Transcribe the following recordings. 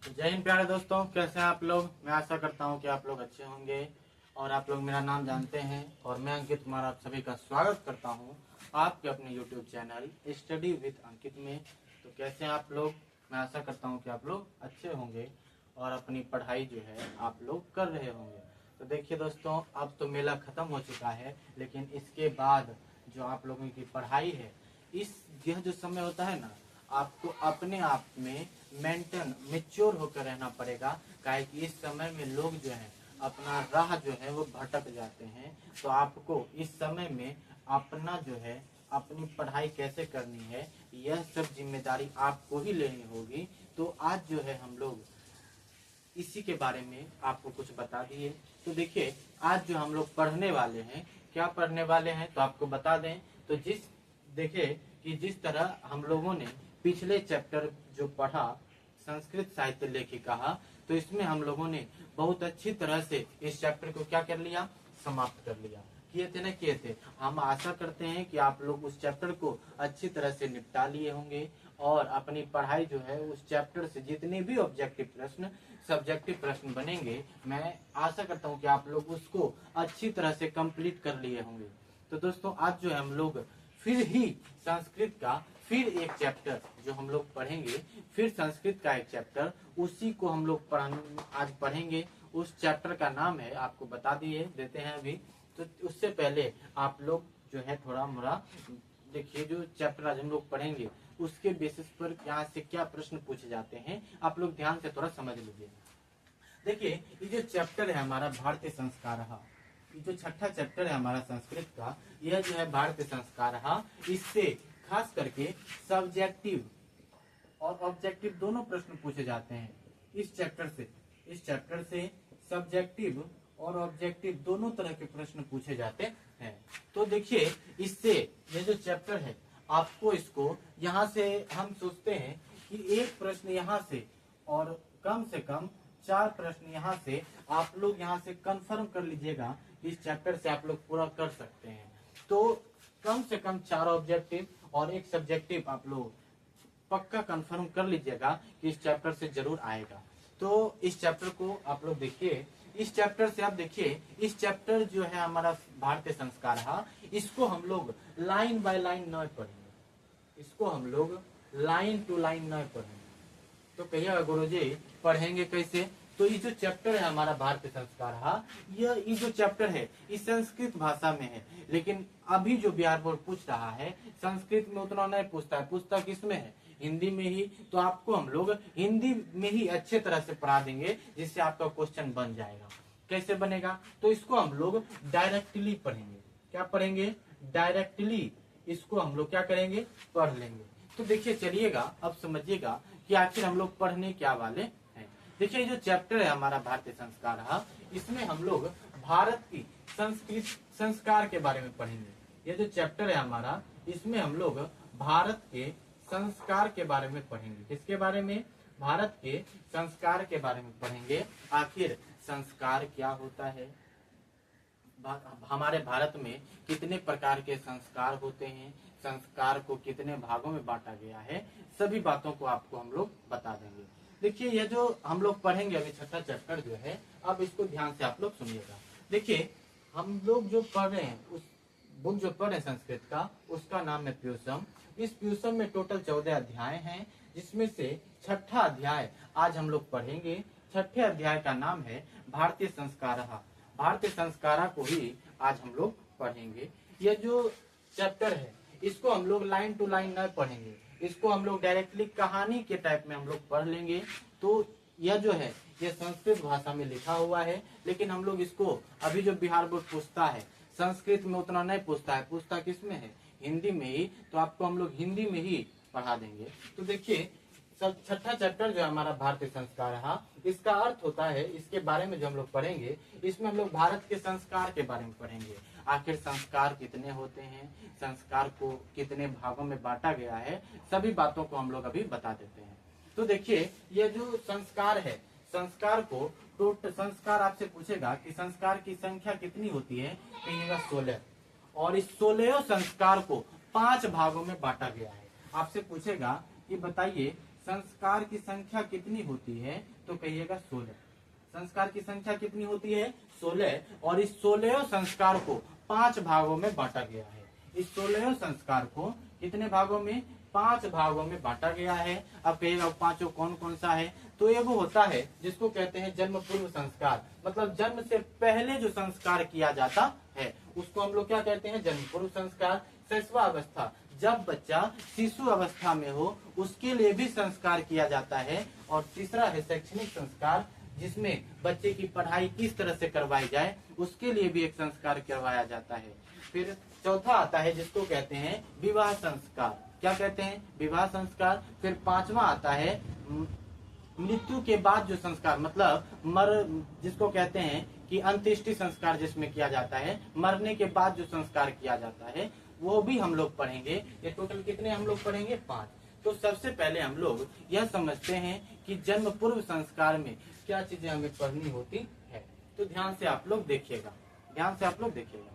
जय हिंद प्यारे दोस्तों, कैसे हैं आप लोग। मैं आशा करता हूं कि आप लोग अच्छे होंगे और आप लोग मेरा नाम जानते हैं और मैं अंकित कुमार आप सभी का स्वागत करता हूं आपके अपने YouTube चैनल स्टडी विद अंकित में। तो कैसे हैं आप लोग। मैं आशा करता हूं कि आप लोग अच्छे होंगे और अपनी पढ़ाई जो है आप लोग कर रहे होंगे। तो देखिए दोस्तों, अब तो मेला खत्म हो चुका है, लेकिन इसके बाद जो आप लोगों की पढ़ाई है, यह जो समय होता है ना, आपको अपने आप में मेंटेन मेच्योर होकर रहना पड़ेगा। काहे कि इस समय में लोग जो है अपना राह जो है वो भटक जाते हैं। तो आपको इस समय में अपना जो है अपनी पढ़ाई कैसे करनी है, यह सब जिम्मेदारी आपको ही लेनी होगी। तो आज जो है हम लोग इसी के बारे में आपको कुछ बता दिए। तो देखिए, आज जो हम लोग पढ़ने वाले हैं, क्या पढ़ने वाले हैं तो आपको बता दें। तो देखिए कि जिस तरह हम लोगों ने पिछले चैप्टर जो पढ़ा संस्कृत साहित्य लेखिका, तो इसमें हम लोगों ने बहुत अच्छी तरह से इस चैप्टर को क्या कर लिया, समाप्त कर लिया। किए थे ना, किए थे। हम आशा करते हैं कि आप लोग उस चैप्टर को अच्छी तरह से निपटा लिए होंगे और अपनी पढ़ाई जो है उस चैप्टर से जितने भी ऑब्जेक्टिव प्रश्न सब्जेक्टिव प्रश्न बनेंगे, मैं आशा करता हूं कि आप लोग उसको अच्छी तरह से कंप्लीट कर लिए होंगे। तो दोस्तों, आज जो है हम लोग फिर ही संस्कृत का फिर एक चैप्टर जो हम लोग पढ़ेंगे, फिर संस्कृत का एक चैप्टर, उसी को हम लोग आज पढ़ेंगे। उस चैप्टर का नाम है, आपको बता दिए देते हैं अभी। तो उससे पहले आप लोग जो है थोड़ा मोड़ा देखिए, जो चैप्टर आज हम लोग पढ़ेंगे उसके बेसिस पर यहाँ से क्या प्रश्न पूछे जाते हैं, आप लोग ध्यान से थोड़ा समझ लीजिए। देखिए, ये जो चैप्टर है हमारा भारतीय संस्कार, ये जो छठा चैप्टर है हमारा संस्कृत का, यह जो है भारतीय संस्कार, इससे खास करके सब्जेक्टिव और ऑब्जेक्टिव दोनों प्रश्न पूछे जाते हैं इस चैप्टर से सब्जेक्टिव और ऑब्जेक्टिव दोनों तरह के प्रश्न पूछे जाते हैं। तो देखिए, इससे ये जो चैप्टर है आपको इसको यहाँ से हम सोचते हैं कि एक प्रश्न यहाँ से और कम से कम 4 प्रश्न यहाँ से आप लोग यहाँ से कंफर्म कर लीजिएगा। इस चैप्टर से आप लोग पूरा कर सकते हैं। तो कम से कम 4 ऑब्जेक्टिव और एक सब्जेक्टिव आप लोग पक्का कंफर्म कर लीजिएगा कि इस चैप्टर से जरूर आएगा। तो इस चैप्टर को आप लोग देखिए। इस चैप्टर से आप देखिए, इस चैप्टर जो है हमारा भारतीय संस्कार, इसको हम लोग लाइन बाय लाइन न पढ़ेंगे, इसको हम लोग लाइन टू लाइन न पढ़ेंगे। तो कहिएगा गुरुजी पढ़ेंगे कैसे। तो ये जो चैप्टर है हमारा भारतीय संस्कार, ये जो चैप्टर है इस संस्कृत भाषा में है, लेकिन अभी जो बिहार बोर्ड पूछ रहा है संस्कृत में उतना नहीं पूछता है, पूछता किसमें है, हिंदी में ही। तो आपको हम लोग हिंदी में ही अच्छे तरह से पढ़ा देंगे, जिससे आपका क्वेश्चन बन जाएगा। कैसे बनेगा, तो इसको हम लोग डायरेक्टली पढ़ेंगे। क्या पढ़ेंगे, डायरेक्टली इसको हम लोग क्या करेंगे, पढ़ लेंगे। तो देखिए, चलिएगा अब समझिएगा कि आखिर हम लोग पढ़ने क्या वाले हैं। देखिए, जो चैप्टर है हमारा भारतीय संस्कार, इसमें हम लोग भारत की संस्कृत संस्कार के बारे में पढ़ेंगे। ये जो चैप्टर है हमारा, इसमें हम लोग भारत के संस्कार के बारे में पढ़ेंगे। किसके बारे में, भारत के संस्कार के बारे में पढ़ेंगे। आखिर संस्कार क्या होता है, हमारे भारत में कितने प्रकार के संस्कार होते हैं, संस्कार को कितने भागों में बांटा गया है, सभी बातों को आपको हम लोग बता देंगे। देखिए, यह जो हम लोग पढ़ेंगे अभी छठा चैप्टर जो है, अब इसको ध्यान से आप लोग सुनिएगा। देखिए, हम लोग जो पढ़ रहे हैं, उस बुक जो पढ़ रहे हैं संस्कृत का, उसका नाम है प्यूसम। इस प्यूसम में टोटल 14 अध्याय हैं, जिसमें से छठा अध्याय आज हम लोग पढ़ेंगे। छठे अध्याय का नाम है भारतीय संस्कार। भारतीय संस्कार को ही आज हम लोग पढ़ेंगे। यह जो चैप्टर है इसको हम लोग लाइन टू लाइन नहीं पढ़ेंगे, इसको हम लोग डायरेक्टली कहानी के टाइप में हम लोग पढ़ लेंगे। तो यह जो है ये संस्कृत भाषा में लिखा हुआ है, लेकिन हम लोग इसको अभी जो बिहार बोर्ड पूछता है संस्कृत में उतना नहीं पूछता है, पूछता किसमें है, हिंदी में ही। तो आपको हम लोग हिंदी में ही पढ़ा देंगे। तो देखिए, छठा चैप्टर जो हमारा भारतीय संस्कार, इसका अर्थ होता है, इसके बारे में जो हम लोग पढ़ेंगे, इसमें हम लोग भारत के संस्कार के बारे में पढ़ेंगे। आखिर संस्कार कितने होते हैं, संस्कार को कितने भागों में बांटा गया है, सभी बातों को हम लोग अभी बता देते हैं। तो देखिए, ये जो संस्कार है, संस्कार को संस्कार आपसे पूछेगा कि संस्कार की संख्या कितनी होती है, कहिएगा 16। और इस 16 संस्कार को 5 भागों में बांटा गया है। आपसे पूछेगा कि बताइए संस्कार की संख्या कितनी होती है, तो कहिएगा 16। संस्कार की संख्या कितनी होती है, 16। और इस 16 संस्कार को 5 भागों में बांटा गया है। इस 16 संस्कार को कितने भागों में, 5 भागों में बांटा गया है। अब कहिएगा पांचों कौन कौन सा है, तो ये वो होता है जिसको कहते हैं जन्म पूर्व संस्कार, मतलब जन्म से पहले जो संस्कार किया जाता है उसको हम लोग क्या कहते हैं, जन्म पूर्व संस्कार। शैशवा अवस्था, जब बच्चा शिशु अवस्था में हो उसके लिए भी संस्कार किया जाता है। और तीसरा है शैक्षणिक संस्कार, जिसमें बच्चे की पढ़ाई किस तरह से करवाई जाए उसके लिए भी एक संस्कार करवाया जाता है। फिर चौथा आता है जिसको कहते हैं विवाह संस्कार। क्या कहते हैं, विवाह संस्कार। फिर पांचवा आता है मृत्यु के बाद जो संस्कार, मतलब जिसको कहते हैं कि अंत्येष्टि संस्कार, जिसमें किया जाता है मरने के बाद जो संस्कार किया जाता है, वो भी हम लोग पढ़ेंगे। ये टोटल कितने हम लोग पढ़ेंगे, 5। तो सबसे पहले हम लोग यह समझते हैं कि जन्म पूर्व संस्कार में क्या चीजें हमें पढ़नी होती है। तो ध्यान से आप लोग देखिएगा, ध्यान से आप लोग देखिएगा।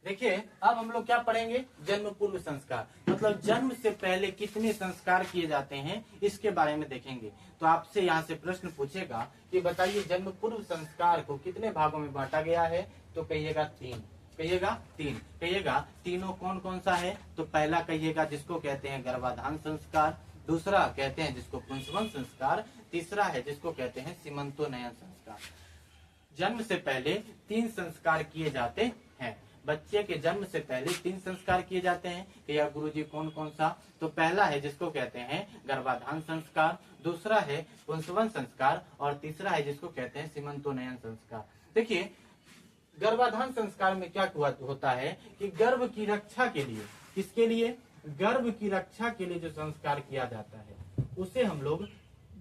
देखिए अब हम लोग क्या पढ़ेंगे, जन्म पूर्व संस्कार, मतलब जन्म से पहले कितने संस्कार किए जाते हैं इसके बारे में देखेंगे। तो आपसे यहाँ से प्रश्न पूछेगा कि बताइए जन्म पूर्व संस्कार को कितने भागों में बांटा गया है, तो कहिएगा 3। कहिएगा 3। कहिएगा तीनों कौन कौन सा है, तो पहला कहिएगा जिसको कहते हैं गर्भाधान संस्कार, दूसरा कहते हैं जिसको पुंसवन संस्कार, तीसरा है जिसको कहते हैं सीमंतोन्नयन संस्कार। जन्म से पहले 3 संस्कार किए जाते हैं। बच्चे के जन्म से पहले 3 संस्कार किए जाते हैं। या गुरुजी कौन कौन सा, तो पहला है जिसको कहते हैं गर्भाधान संस्कार, दूसरा है पुंसवन संस्कार और तीसरा है जिसको कहते हैं सीमंतोन्नयन संस्कार। देखिए गर्भाधान संस्कार में क्या होता है कि गर्भ की रक्षा के लिए, किसके लिए, गर्भ की रक्षा के लिए जो संस्कार किया जाता है उसे हम लोग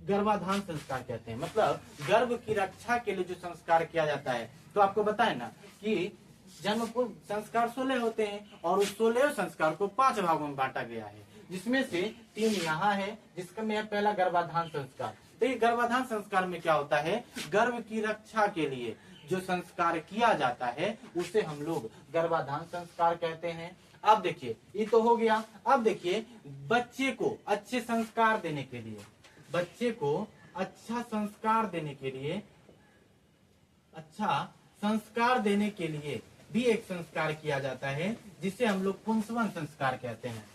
गर्भाधान संस्कार कहते हैं। मतलब गर्भ की रक्षा के लिए जो संस्कार किया जाता है। तो आपको बताए ना कि जन्म पूर्व संस्कार 16 होते हैं और उस 16 संस्कार को 5 भागों में बांटा गया है, जिसमें से 3 यहाँ है, जिसका में है पहला गर्भाधान संस्कार। तो ये गर्भाधान संस्कार में क्या होता है, गर्भ की रक्षा के लिए जो संस्कार किया जाता है उसे हम लोग गर्भाधान संस्कार कहते हैं। अब देखिए ये तो हो गया। अब देखिए बच्चे को अच्छे संस्कार देने के लिए, बच्चे को अच्छा संस्कार देने के लिए, अच्छा संस्कार देने के लिए भी एक संस्कार किया जाता है जिसे हम लोग पुंसवन संस्कार कहते हैं।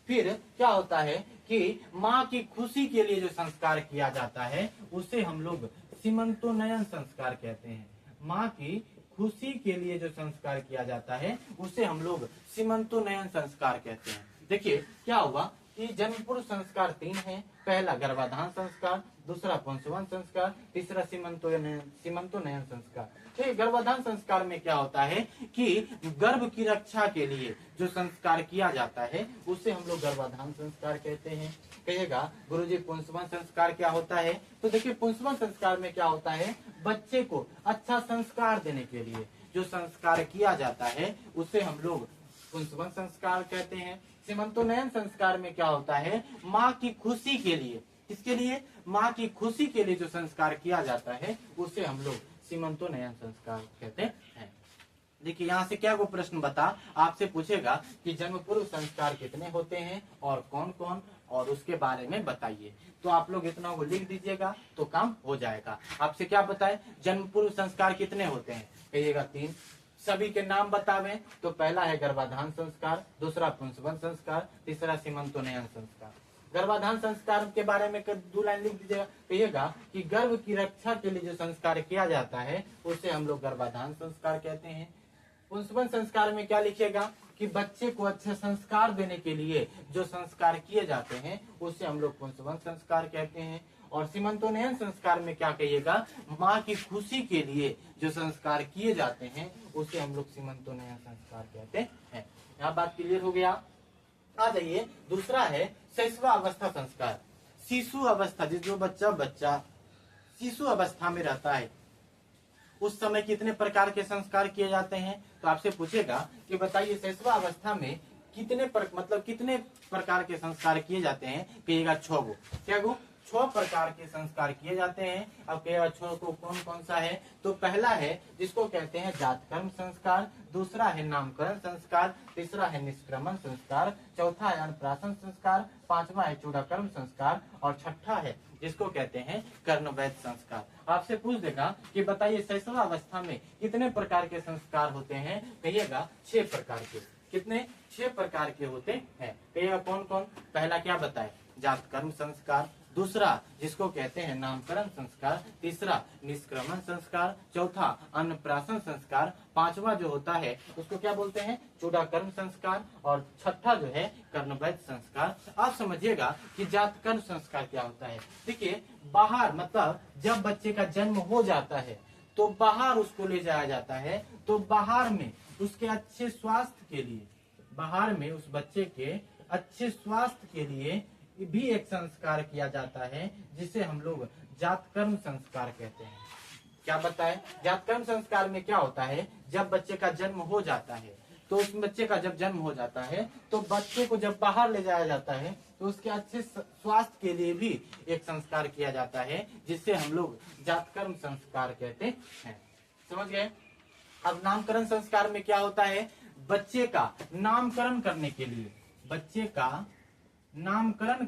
फिर क्या होता है कि माँ की खुशी के लिए जो संस्कार किया जाता है उसे हम लोग सीमंतोन्नयन संस्कार कहते हैं। माँ की खुशी के लिए जो संस्कार किया जाता है उसे हम लोग सीमंतोन्नयन संस्कार कहते हैं। देखिए क्या हुआ कि जन्म पूर्व संस्कार 3 है, पहला गर्भाधान संस्कार, दूसरा पुंसवन संस्कार, तीसरा सीमंतोन्नयन संस्कार। तो गर्भाधान संस्कार में क्या होता है कि गर्भ की रक्षा के लिए जो संस्कार किया जाता है उसे हम लोग गर्भाधान संस्कार कहते हैं। कहिएगा गुरुजी पुंसवन संस्कार क्या होता है, तो देखिए पुंसवन संस्कार में क्या होता है, बच्चे को अच्छा संस्कार देने के लिए जो संस्कार किया जाता है उसे हम लोग पुंसवन संस्कार कहते हैं। सीमंतोन्नयन संस्कार में क्या होता है, माँ की खुशी के लिए, किसके लिए, माँ की खुशी के लिए जो संस्कार किया जाता है उसे हम लोग सीमंतोन्नयन संस्कार कहते हैं। देखिए यहाँ से क्या वो प्रश्न बता आपसे पूछेगा कि जन्म पूर्व संस्कार कितने होते हैं और कौन कौन, और उसके बारे में बताइए। तो आप लोग इतना वो लिख दीजिएगा तो काम हो जाएगा। आपसे क्या बताए, जन्म पूर्व संस्कार कितने होते हैं, कहिएगा 3। सभी के नाम बतावे, तो पहला है गर्भाधान संस्कार, दूसरा पुंसवन संस्कार, तीसरा सीमंतोन्नयन संस्कार। गर्भाधान संस्कार के बारे में 2 लाइन लिख दीजिएगा। कहिएगा कि गर्भ की रक्षा के लिए जो संस्कार किया जाता है उसे हम लोग गर्भाधान संस्कार कहते हैं। पुंसवन संस्कार में क्या लिखिएगा कि बच्चे को अच्छे संस्कार देने के लिए जो संस्कार किए जाते हैं उसे हम लोग पुंसवन संस्कार कहते हैं। और सीमंतोन्नयन संस्कार में क्या कहिएगा, माँ की खुशी के लिए जो संस्कार किए जाते हैं उसे हम लोग सीमंतोन्नयन संस्कार कहते हैं। यहाँ बात क्लियर हो गया। आ जाइए, दूसरा है शैशवा अवस्था संस्कार। शिशु अवस्था, जो बच्चा शिशु अवस्था में रहता है उस समय कितने प्रकार के संस्कार किए जाते हैं। तो आपसे पूछेगा कि बताइए शैशवा अवस्था में कितने प्रकार के संस्कार किए जाते हैं, कहिएगा 6 गो। क्या गो, 6 प्रकार के संस्कार किए जाते हैं। अब कहेगा 6 को कौन कौन सा है, तो पहला है जिसको कहते हैं जातकर्म संस्कार, दूसरा है नामकरण संस्कार, तीसरा है निष्क्रमण संस्कार, चौथा है अन्नप्राशन संस्कार, पांचवा है चूड़ाकर्म संस्कार और छठा है जिसको कहते हैं कर्णवैध संस्कार। आपसे पूछ देगा कि बताइए शैशवावस्था में कितने प्रकार के संस्कार होते हैं, कहिएगा 6 प्रकार के। कितने? 6 प्रकार के होते हैं। कहिएगा कौन कौन? पहला क्या बताए? जातकर्म संस्कार, दूसरा जिसको कहते हैं नामकरण संस्कार, तीसरा निष्क्रमण संस्कार, चौथा अन्नप्राशन संस्कार, पांचवा जो होता है उसको क्या बोलते हैं? चूड़ाकर्म संस्कार और छठा जो है कर्णवैध संस्कार। आप समझिएगा कि जातकर्म संस्कार क्या होता है। देखिए बाहर मतलब जब बच्चे का जन्म हो जाता है तो बाहर उसको ले जाया जाता है, तो बाहर में उसके अच्छे स्वास्थ्य के लिए, बाहर में उस बच्चे के अच्छे स्वास्थ्य के लिए भी एक संस्कार किया जाता है जिसे हम लोग जातकर्म संस्कार कहते हैं। क्या बताएं? जातकर्म संस्कार में क्या होता है, जब बच्चे का जन्म हो जाता है तो उस बच्चे का जब जन्म हो जाता है तो बच्चे को जब बाहर ले जाया जाता है तो उसके अच्छे स्वास्थ्य के लिए भी एक संस्कार किया जाता है जिसे हम लोग जातकर्म संस्कार कहते हैं। समझ गए? अब नामकरण संस्कार में क्या होता है, बच्चे का नामकरण करने के लिए, बच्चे का नामकरण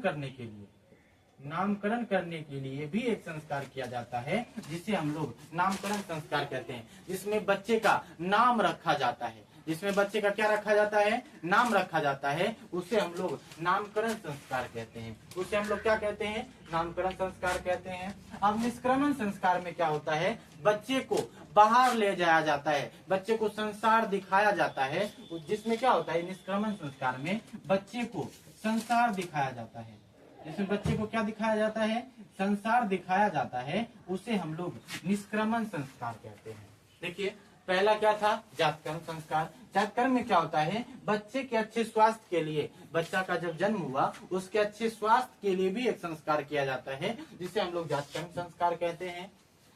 करने के लिए भी एक संस्कार किया जाता है जिसे हम लोग नामकरण संस्कार कहते हैं, जिसमें बच्चे का नाम रखा जाता है, जिसमें बच्चे का क्या रखा जाता है? नाम रखा जाता है, उसे हम लोग नामकरण संस्कार कहते हैं। उसे हम लोग क्या कहते हैं? नामकरण संस्कार कहते हैं। अब निष्क्रमण संस्कार में क्या होता है, बच्चे को बाहर ले जाया जाता है, बच्चे को संसार दिखाया जाता है, जिसमें क्या होता है? निष्क्रमण संस्कार में बच्चे को संसार दिखाया जाता है, जिसमें बच्चे को क्या दिखाया जाता है? संसार दिखाया जाता है, उसे हम लोग निष्क्रमण संस्कार कहते हैं। देखिए पहला क्या था? जातकर्म संस्कार। जातकर्म में क्या होता है, बच्चे के अच्छे स्वास्थ्य के लिए, बच्चा का जब जन्म हुआ उसके अच्छे स्वास्थ्य के लिए भी एक संस्कार किया जाता है जिसे हम लोग जातकर्म संस्कार कहते हैं।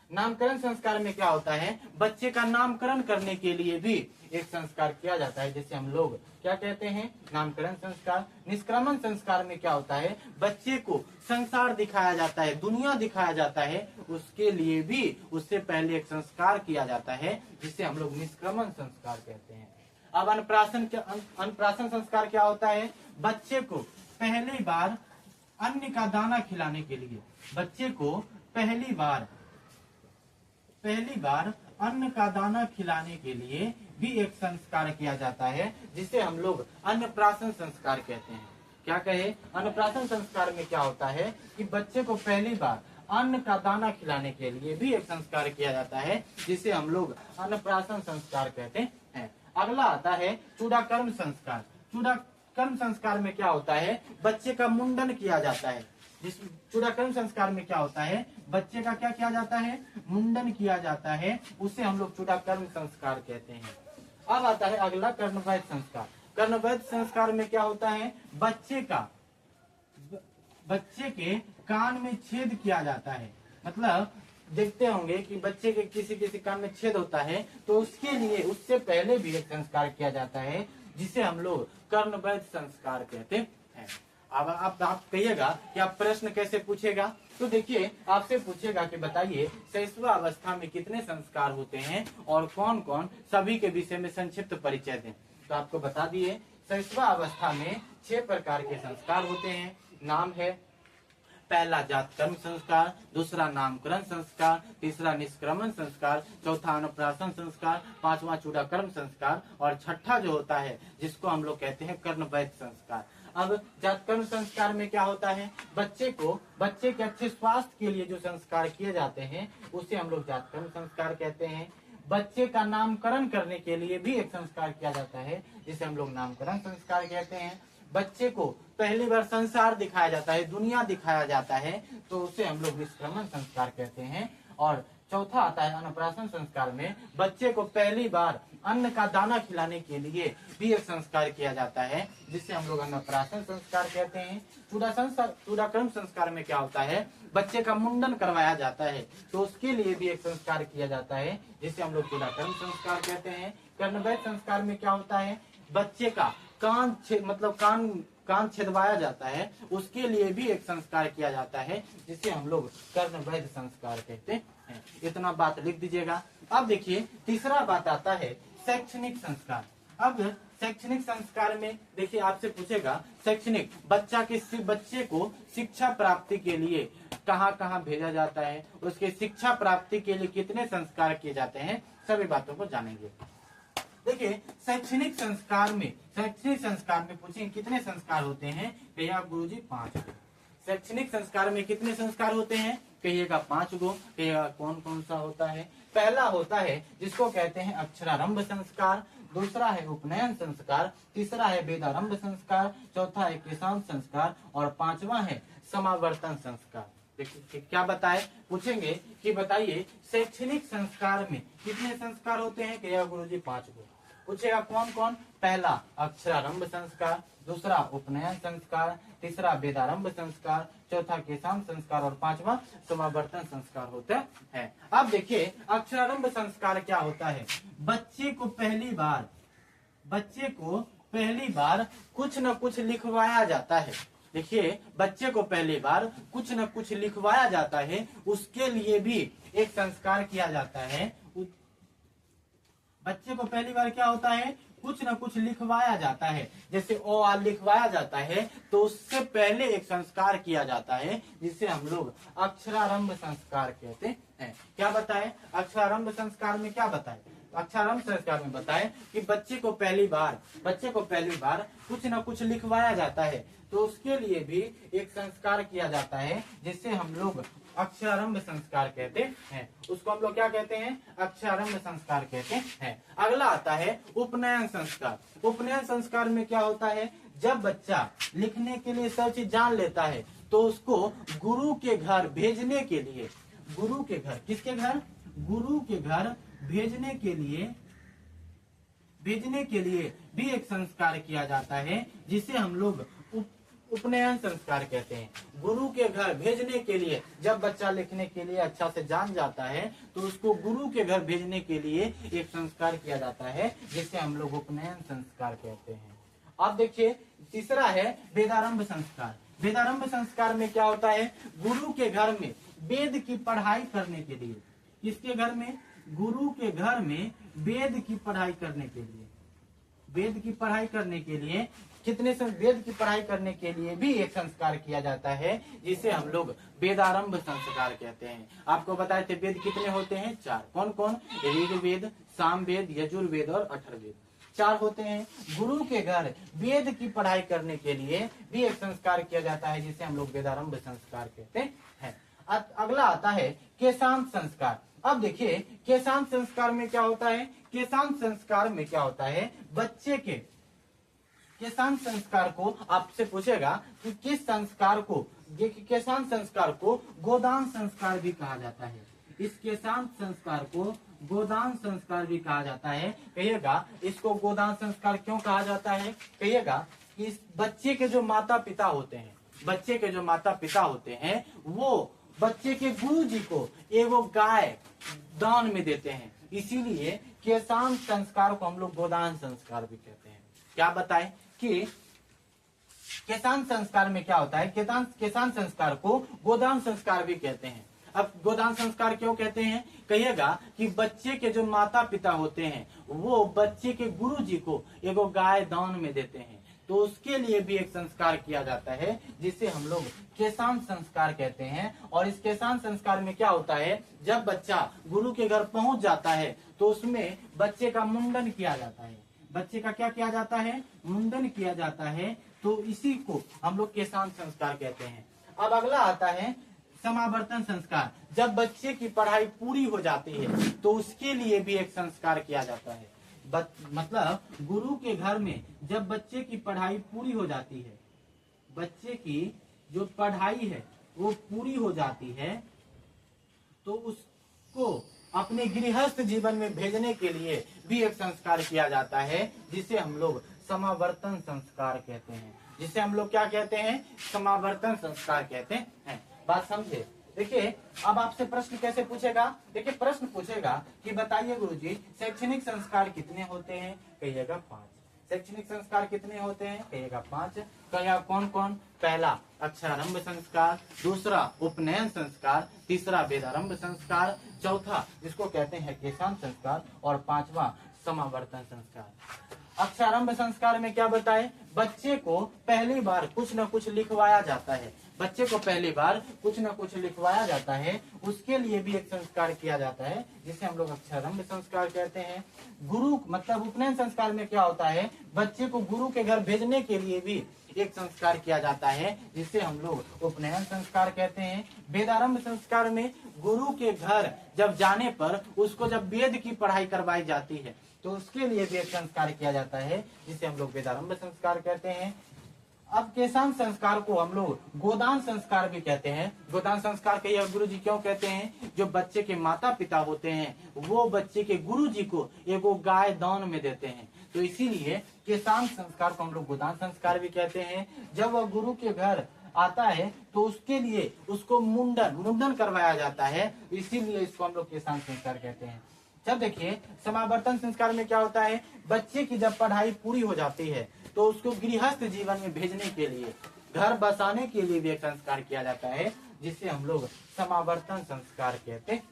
नामकरण संस्कार में क्या होता है, बच्चे का नामकरण करने के लिए भी एक संस्कार किया जाता है जिसे हम लोग क्या कहते हैं? नामकरण संस्कार। निष्क्रमण संस्कार में क्या होता है, बच्चे को संसार दिखाया जाता है, दुनिया दिखाया जाता है, उसके लिए भी उससे पहले एक संस्कार किया जाता है जिसे हम लोग निष्क्रमण संस्कार कहते हैं। अब अन्नप्राशन संस्कार क्या होता है, बच्चे को पहली बार अन्न का दाना खिलाने के लिए, बच्चे को पहली बार अन्न का दाना खिलाने के लिए भी एक संस्कार किया जाता है जिसे हम लोग अन्नप्राशन संस्कार कहते हैं। क्या कहे? अन्नप्राशन संस्कार में क्या होता है कि बच्चे को पहली बार अन्न का दाना खिलाने के लिए भी एक संस्कार किया जाता है जिसे हम लोग अन्नप्राशन संस्कार कहते हैं। अगला आता है चूड़ाकर्म संस्कार। चूड़ाकर्म संस्कार में क्या होता है, बच्चे का मुंडन किया जाता है। जिस चूड़ाकर्म संस्कार में क्या होता है, बच्चे का क्या किया जाता है? मुंडन किया जाता है, उसे हम लोग चूड़ाकर्म संस्कार कहते हैं। अब आता है अगला कर्णवैध संस्कार। कर्णवैध संस्कार में क्या होता है, बच्चे के कान में छेद किया जाता है। मतलब देखते होंगे कि बच्चे के किसी कान में छेद होता है तो उसके लिए उससे पहले भी एक संस्कार किया जाता है जिसे हम लोग कर्णवैध संस्कार कहते हैं। अब आप कहिएगा कि आप प्रश्न कैसे पूछेगा, तो देखिए आपसे पूछेगा कि बताइए शैशवावस्था में कितने संस्कार होते हैं और कौन कौन, सभी के विषय में संक्षिप्त परिचय दें। तो आपको बता दिए शैशवावस्था में 6 प्रकार के संस्कार होते हैं। नाम है पहला जातकर्म संस्कार, दूसरा नामकरण संस्कार, तीसरा निष्क्रमण संस्कार, चौथा अन्नप्राशन संस्कार, पांचवा चूड़ाकर्म संस्कार और छठा जो होता है जिसको हम लोग कहते हैं कर्णवैध संस्कार। अब जातकर्म संस्कार में क्या होता है, बच्चे के अच्छे स्वास्थ्य के लिए जो संस्कार किए जाते हैं उसे हम लोग जातकर्म संस्कार कहते हैं। बच्चे का नामकरण करने के लिए भी एक संस्कार किया जाता है जिसे हम लोग नामकरण संस्कार कहते हैं। बच्चे को पहली बार संसार दिखाया जाता है, दुनिया दिखाया जाता है, तो उसे हम लोग निष्क्रमण संस्कार कहते हैं। और चौथा आता है अन्नप्राशन संस्कार में बच्चे को पहली बार अन्न का दाना खिलाने के लिए भी एक संस्कार किया जाता है जिसे हम लोग अन्नप्राशन संस्कार कहते हैं। चूड़ाकर्म संस्कार में क्या होता है, बच्चे का मुंडन करवाया जाता है तो उसके लिए भी एक संस्कार किया जाता है जिसे हम लोग चूड़ाकर्म संस्कार कहते हैं। कर्णवैध संस्कार में क्या होता है, बच्चे का कान कान छेदवाया जाता है, उसके लिए भी एक संस्कार किया जाता है, जिसे हम लोग कर्णवैध संस्कार कहते हैं। इतना बात लिख दीजिएगा। अब देखिए तीसरा बात आता है शैक्षणिक संस्कार। अब शैक्षणिक संस्कार में देखिए आपसे पूछेगा शैक्षणिक बच्चे को शिक्षा प्राप्ति के लिए कहाँ कहाँ भेजा जाता है, उसके शिक्षा प्राप्ति के लिए कितने संस्कार किए जाते हैं, सभी बातों को जानेंगे। देखिए शैक्षणिक संस्कार में पूछेंगे कितने संस्कार होते हैं, कहिएगा गुरुजी 5 गो। शैक्षणिक संस्कार में कितने संस्कार होते हैं, कहिएगा 5 गो। कहिएगा कौन कौन सा होता है। पहला होता है जिसको कहते हैं अक्षरारंभ संस्कार, दूसरा है उपनयन संस्कार, तीसरा है वेदारंभ संस्कार, चौथा है केशांत संस्कार और पांचवा है समावर्तन संस्कार। देखिए क्या बताए, पूछेंगे कि बताइए शैक्षणिक संस्कार में कितने संस्कार होते हैं, कहिएगा गुरुजी 5 गो। पूछेगा कौन कौन, पहला अक्षरारंभ संस्कार, दूसरा उपनयन संस्कार, तीसरा वेदारंभ संस्कार, चौथा केशांत संस्कार और पांचवा समावर्तन संस्कार होता है। अब देखिए अक्षरारंभ संस्कार क्या होता है, बच्चे को पहली बार कुछ न कुछ लिखवाया जाता है। देखिए बच्चे को पहली बार कुछ न कुछ लिखवाया जाता है, उसके लिए भी एक संस्कार किया जाता है। बच्चे को पहली बार क्या होता है, कुछ न कुछ लिखवाया जाता है, जैसे ओ आ लिखवाया जाता है, तो उससे पहले एक संस्कार किया जाता है जिसे हम लोग अक्षरारंभ संस्कार कहते हैं। क्या बताए, अक्षरारंभ संस्कार में क्या बताए, अक्षरारंभ संस्कार में बताए कि बच्चे को पहली बार कुछ न कुछ लिखवाया जाता है, तो उसके लिए भी एक संस्कार किया जाता है जिसे हम लोग अक्षरारंभ संस्कार कहते हैं। उसको हम लोग क्या कहते हैं, अक्षरारंभ संस्कार कहते हैं। अगला आता है उपनयन संस्कार। उपनयन संस्कार में क्या होता है, जब बच्चा लिखने के लिए सब चीज जान लेता है, तो उसको गुरु के घर भेजने के लिए, गुरु के घर भेजने के लिए भी एक संस्कार किया जाता है, जिसे हम लोग उपनयन संस्कार कहते हैं। गुरु के घर भेजने के लिए, जब बच्चा लिखने के लिए अच्छा से जान जाता है, तो उसको गुरु के घर भेजने के लिए एक संस्कार किया जाता है, जिसे हम लोग उपनयन संस्कार कहते हैं। अब देखिए तीसरा है वेदारंभ संस्कार। वेदारंभ संस्कार में क्या होता है, गुरु के घर में वेद की पढ़ाई करने के लिए, किसके घर में, गुरु के घर में वेद की पढ़ाई करने के लिए, वेद की पढ़ाई करने के लिए वेद की पढ़ाई करने के लिए भी एक संस्कार किया जाता है, जिसे हम लोग वेदारंभ संस्कार कहते हैं। आपको बताए थे वेद कितने होते हैं, 4। कौन कौन, ऋग्वेद, सामवेद, यजुर्वेद और अथर्ववेद, 4 होते हैं। गुरु के घर वेद की पढ़ाई करने के लिए भी एक संस्कार किया जाता है, जिसे हम लोग वेदारंभ संस्कार कहते हैं। अगला आता है केशांत संस्कार। अब देखिए केशांत संस्कार में क्या होता है, केशांत संस्कार में क्या होता है, बच्चे के केशांत संस्कार को आपसे पूछेगा कि किस संस्कार को, केशांत संस्कार को गोदान संस्कार भी कहा जाता है। इस केशांत संस्कार को गोदान संस्कार भी कहा जाता है। कहिएगा इसको गोदान संस्कार क्यों कहा जाता है, कहिएगा कि इस बच्चे के जो माता पिता होते हैं, वो बच्चे के गुरु जी को एगो गाय दान में देते हैं, इसीलिए केशांत संस्कार को हम लोग गोदान संस्कार भी कहते हैं। क्या बताएं कि केशांत संस्कार में क्या होता है, केशांत संस्कार को गोदान संस्कार भी कहते हैं। अब गोदान संस्कार क्यों कहते हैं, कहिएगा कि बच्चे के जो माता पिता होते हैं, वो बच्चे के गुरु जी को एगो गाय दान में देते हैं, तो उसके लिए भी एक संस्कार किया जाता है, जिसे हम लोग केशांत संस्कार कहते हैं। और इस केशांत संस्कार में क्या होता है, जब बच्चा गुरु के घर पहुंच जाता है, तो उसमें बच्चे का मुंडन किया जाता है। बच्चे का क्या किया जाता है, मुंडन किया जाता है, तो इसी को हम लोग केशांत संस्कार कहते हैं। अब अगला आता है समावर्तन संस्कार। जब बच्चे की पढ़ाई पूरी हो जाती है, तो उसके लिए भी एक संस्कार किया जाता है। मतलब गुरु के घर में जब बच्चे की पढ़ाई पूरी हो जाती है, बच्चे की जो पढ़ाई है वो पूरी हो जाती है, तो उसको अपने गृहस्थ जीवन में भेजने के लिए भी एक संस्कार किया जाता है, जिसे हम लोग समावर्तन संस्कार कहते हैं। जिसे हम लोग क्या कहते हैं, समावर्तन संस्कार कहते हैं। बात समझे। देखिए अब आपसे प्रश्न कैसे पूछेगा, देखिए प्रश्न पूछेगा कि बताइए गुरुजी शैक्षणिक संस्कार कितने होते हैं, कहिएगा 5। शैक्षणिक संस्कार कितने होते हैं? कहिएगा 5। कहिएगा कौन कौन? पहला अक्षरारंभ संस्कार, दूसरा उपनयन संस्कार, तीसरा वेदारंभ संस्कार, चौथा जिसको कहते हैं केशांत संस्कार, और पांचवा समावर्तन संस्कार। अक्षरारंभ संस्कार में क्या बताए? बच्चे को पहली बार कुछ न कुछ लिखवाया जाता है, बच्चे को पहली बार कुछ न कुछ लिखवाया जाता है, उसके लिए भी एक संस्कार किया जाता है जिसे हम लोग अक्षरारंभ संस्कार कहते हैं। गुरु मतलब उपनयन संस्कार में क्या होता है? बच्चे को गुरु के घर भेजने के लिए भी एक संस्कार किया जाता है जिसे हम लोग उपनयन संस्कार कहते हैं। वेदारंभ संस्कार में गुरु के घर जब जाने पर उसको जब वेद की पढ़ाई करवाई जाती है तो उसके लिए भी एक संस्कार किया जाता है जिसे हम लोग वेदारंभ संस्कार कहते हैं। अब केशांत संस्कार को हम लोग गोदान संस्कार भी कहते हैं। गोदान संस्कार कहिए गुरु जी क्यों कहते हैं? जो बच्चे के माता पिता होते हैं वो बच्चे के गुरु जी को एगो गाय दान में देते हैं, तो इसीलिए केशांत संस्कार को हम लोग गोदान संस्कार भी कहते हैं। जब वह गुरु के घर आता है तो उसके लिए उसको मुंडन करवाया जाता है, इसीलिए इसको हम लोग केशांत संस्कार कहते हैं। जब देखिए समावर्तन संस्कार में क्या होता है? बच्चे की जब पढ़ाई पूरी हो जाती है तो उसको गृहस्थ जीवन में भेजने के लिए, घर बसाने के लिए भी एक संस्कार किया जाता है जिसे हम लोग समावर्तन संस्कार कहते हैं।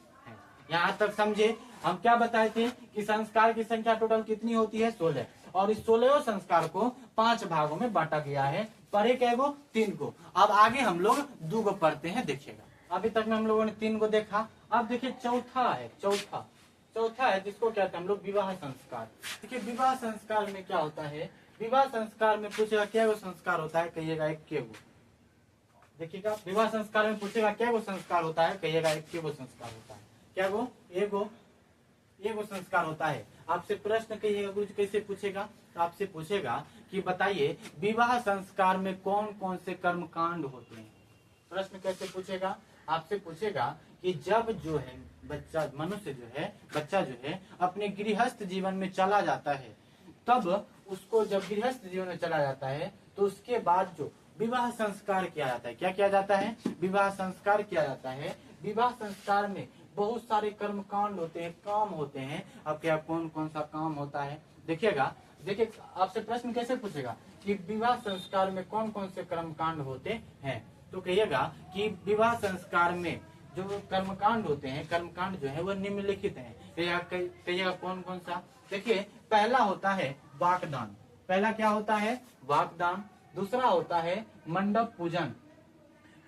यहाँ तक समझे? हम क्या बताए थे कि संस्कार की संख्या टोटल कितनी होती है? 16, और इस 16 संस्कार को 5 भागों में बांटा गया है। पढ़े कै गो? 3 को। अब आगे हम लोग 2 को पढ़ते हैं, देखिएगा। अभी तक में हम लोगों ने 3 को देखा, अब देखिए चौथा है जिसको कहते हैं हम लोग विवाह संस्कार। देखिए विवाह संस्कार में क्या होता है? विवाह संस्कार में पूछेगा क्या वो संस्कार होता है? कहिएगा 1 गो। देखिएगा विवाह संस्कार में पूछेगा क्या वो संस्कार होता है? कहिएगा 1 गो संस्कार होता है। क्या गो? एगो संस्कार होता है। आपसे प्रश्न कहिएगा गुरु जी कैसे पूछेगा? तो आपसे पूछेगा कि बताइए विवाह संस्कार में कौन कौन से कर्म कांड होते हैं। प्रश्न कैसे पूछेगा? आपसे पूछेगा कि जब जो है बच्चा जो है अपने गृहस्थ जीवन में चला जाता है, तब उसको जब गृहस्थ जीवन में चला जाता है तो उसके बाद जो विवाह संस्कार किया जाता है, क्या किया जाता है? विवाह संस्कार किया जाता है। विवाह संस्कार में बहुत सारे कर्म कांड होते हैं, काम होते हैं। अब क्या कौन कौन सा काम होता है? देखिएगा, देखिए आपसे प्रश्न कैसे पूछेगा कि विवाह संस्कार में कौन कौन से कर्म कांड होते हैं, तो कहिएगा कि विवाह संस्कार में जो कर्मकांड होते हैं, कर्मकांड जो है वो निम्नलिखित है। कहिएगा कौन कौन सा? देखिए पहला होता है वाकदान। पहला क्या होता है? वाकदान। दूसरा होता है मंडप पूजन।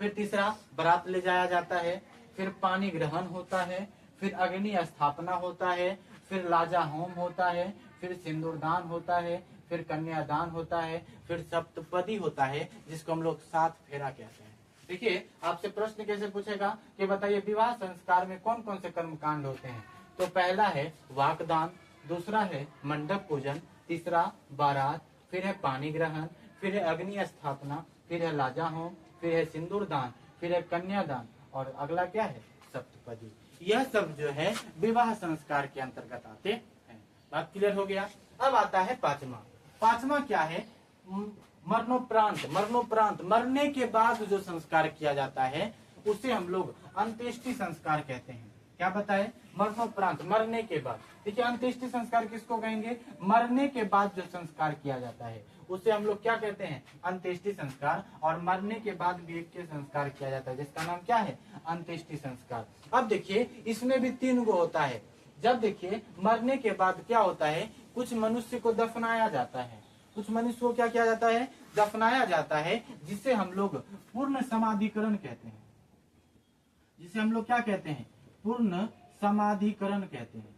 फिर तीसरा बारात ले जाया जाता है। फिर पानी ग्रहण होता है। फिर अग्नि स्थापना होता है। फिर लाजा होम होता है। फिर सिंदूरदान होता है। फिर कन्यादान होता है। फिर सप्तपदी होता है जिसको हम लोग 7 फेरा कहते हैं। देखिए आपसे प्रश्न कैसे पूछेगा कि बताइए विवाह संस्कार में कौन कौन से कर्म कांड होते हैं? तो पहला है वाकदान, दूसरा है मंडप पूजन, तीसरा बारात, फिर है पानी ग्रहण, फिर है अग्नि स्थापना, फिर है लाजा होम, फिर है सिंदूरदान, फिर है कन्यादान, और अगला क्या है? सप्तपदी। यह सब जो है विवाह संस्कार के अंतर्गत आते हैं। बात क्लियर हो गया? अब आता है पांचवा क्या है? मरणोपरांत मरने के बाद जो संस्कार किया जाता है उसे हम लोग अंत्येष्टि संस्कार कहते हैं। क्या बताए? मरणोपरांत, मरने के बाद। देखिए अंत्येष्टि संस्कार किसको कहेंगे? मरने के बाद जो संस्कार किया जाता है उसे हम लोग क्या कहते हैं? अंत्येष्टि संस्कार। और मरने के बाद भी एक के संस्कार किया जाता है जिसका नाम क्या है? अंत्येष्टि संस्कार। अब देखिए इसमें भी 3 गो होता है। जब देखिए मरने के बाद क्या होता है? कुछ मनुष्य को दफनाया जाता है। कुछ मनुष्य को क्या किया जाता है? दफनाया जाता है, जिसे हम लोग पूर्ण समाधिकरण कहते हैं। जिसे हम लोग क्या कहते हैं? पूर्ण समाधिकरण कहते हैं।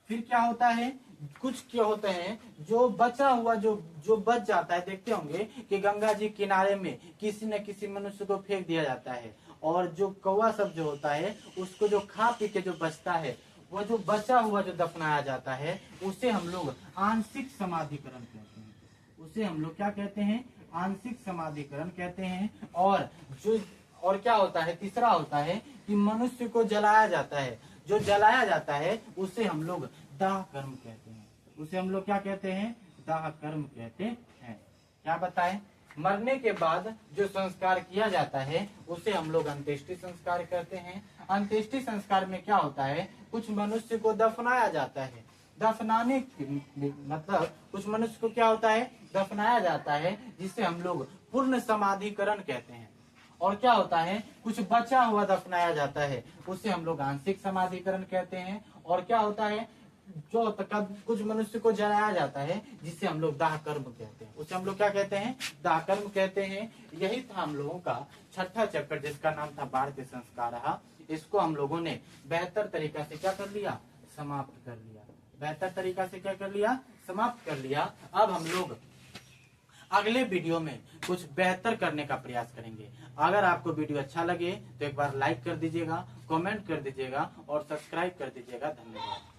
फिर क्या होता है? कुछ क्या होते हैं जो बचा हुआ जो बच जाता है, देखते होंगे कि गंगा जी किनारे में किसी न किसी मनुष्य को फेंक दिया जाता है, और जो कौवा सब जो होता है उसको जो खा पी के जो बचता है, वो जो बचा हुआ जो दफनाया जाता है उसे हम लोग आंशिक समाधिकरण कहते हैं। उसे हम लोग क्या कहते हैं? आंशिक समाधिकरण कहते हैं। और क्या होता है? तीसरा होता है कि मनुष्य को जलाया जाता है। जो जलाया जाता है उसे हम लोग दाह कर्म कहते हैं। उसे हम लोग क्या कहते हैं? दाह कर्म कहते हैं। क्या बताएं? मरने के बाद जो संस्कार किया जाता है उसे हम लोग अंत्येष्टि संस्कार कहते हैं। अंत्येष्टि संस्कार में क्या होता है? कुछ मनुष्य को दफनाया जाता है। दफनाने मतलब कुछ मनुष्य को क्या होता है, दफनाया जाता है, जिसे हम लोग पूर्ण समाधिकरण कहते हैं। और क्या होता है, कुछ बचा हुआ दफनाया जाता है, उसे हम लोग आंशिक समाधिकरण कहते हैं। और क्या होता है, जो कुछ मनुष्य को जलाया जाता है, जिसे हम लोग दाह कर्म कहते हैं, उसे हम लोग क्या कहते हैं, दाह कर्म कहते हैं। यही था हम लोगों का छठा चैप्टर, जिसका नाम था भारतीय संस्कार। इसको हम लोगों ने बेहतर तरीका से क्या कर लिया, समाप्त कर लिया। बेहतर तरीका से क्या कर लिया, समाप्त कर लिया। अब हम लोग अगले वीडियो में कुछ बेहतर करने का प्रयास करेंगे। अगर आपको वीडियो अच्छा लगे तो एक बार लाइक कर दीजिएगा, कमेंट कर दीजिएगा और सब्सक्राइब कर दीजिएगा। धन्यवाद।